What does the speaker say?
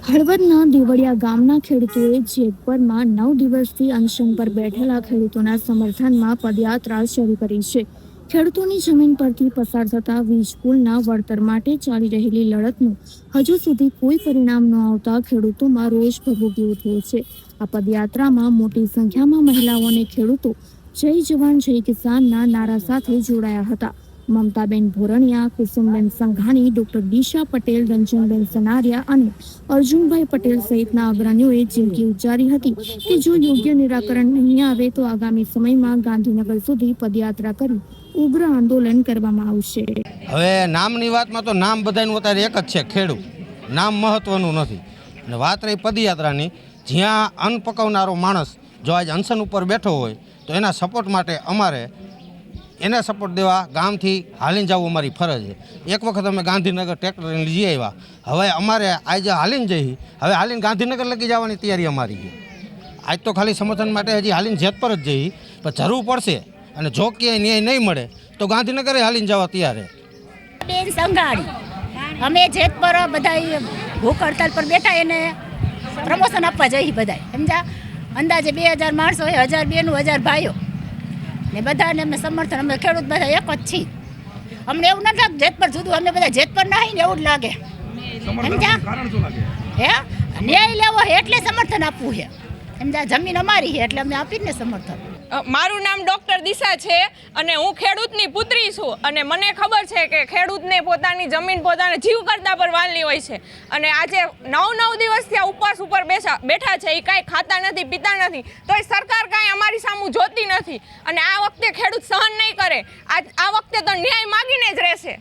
હળવદના દેવળિયા ગામના ખેડૂતોએ જેતપરમાં 9 દિવસથી અનશન પર બેઠેલા ખેડૂતોના સમર્થનમાં પદયાત્રા શરૂ કરી છે. ખેડૂતોની જમીન પરથી પસાર થતા વીજ પુલના વળતર માટે ચાલી રહેલી લડતનું હજુ સુધી કોઈ પરિણામ ન આવતા ખેડૂતોમાં રોષ ભભૂકી ઉઠ્યો છે. આ પદયાત્રામાં મોટી સંખ્યામાં મહિલાઓ અને ખેડૂતો જય જવાન જય કિસાનના નારા સાથે જોડાયા હતા. મમતાબેન ભોરણિયા, કુસુમબેન સંઘાણી, ડોક્ટર દિશા પટેલ, રંજનબેન સનારિયા અને અર્જુનભાઈ પટેલ સહિતના અગ્રણીઓએ ચીમકી ઉચ્ચારી હતી કે જો યોગ્ય નિરાકરણ નહીં આવે તો આગામી સમયમાં ગાંધીનગર સુધી પદયાત્રા કરી ઉગ્ર આંદોલન કરવામાં આવશે. હવે નામની વાતમાં તો નામ બધાનું અત્યારે એક જ છે, ખેડૂત. નામ મહત્વનું નથી. અને વાત રહી પદયાત્રાની, જ્યાં અન્ન પકવનારો માણસ જો આજ અનશન ઉપર બેઠો હોય તો એના સપોર્ટ માટે અમારે એને સપોર્ટ દેવા ગામથી હાલીને જવું અમારી ફરજ છે. એક વખત અમે ગાંધીનગર ટ્રેક્ટર લઈ આવ્યા, હવે અમારે આજે હાલીને જઈ, હવે હાલીને ગાંધીનગર લગી જવાની તૈયારી અમારી છે. આજ તો ખાલી સમર્થન માટે હજી હાલીને જેતપર જ જઈ, પણ જરૂર પડશે અને જો ક્યાંય ન્યાય નહીં મળે તો ગાંધીનગરે હાલીને જવા તૈયાર છે. બેન સંઘાણી, અમે જેતપર બધા ભૂખ હડતાલ પર બેઠા, એને પ્રમોશન આપવા જઈ બધા, સમજા. અંદાજે 2000 માણસો હોય, 1000 બેનું, 1000 ભાઈઓ ને બધાને અમે સમર્થન, અમે ખેડૂત બધા એક જ છીએ. અમને એવું નથી લાગતું જેતપર જુદું, અમે બધા જેતપર ના ને એવું જ લાગે, સમજા. હે ન્યાય લેવો એટલે સમર્થન આપવું છે, સમજા. જમીન અમારી છે એટલે અમે આપીને સમર્થન. મારું નામ ડૉક્ટર દિશા છે અને હું ખેડૂતની પુત્રી છું અને મને ખબર છે કે ખેડૂતને પોતાની જમીન પોતાના જીવ કરતાં પર વાલી હોય છે. અને આજે 9 દિવસથી આ ઉપવાસ ઉપર બેઠા છે, એ કાંઈ ખાતા નથી, પીતા નથી, તો એ સરકાર કાંઈ અમારી સામું જોતી નથી. અને આ વખતે ખેડૂત સહન નહીં કરે, આ વખતે તો ન્યાય માગીને જ રહેશે.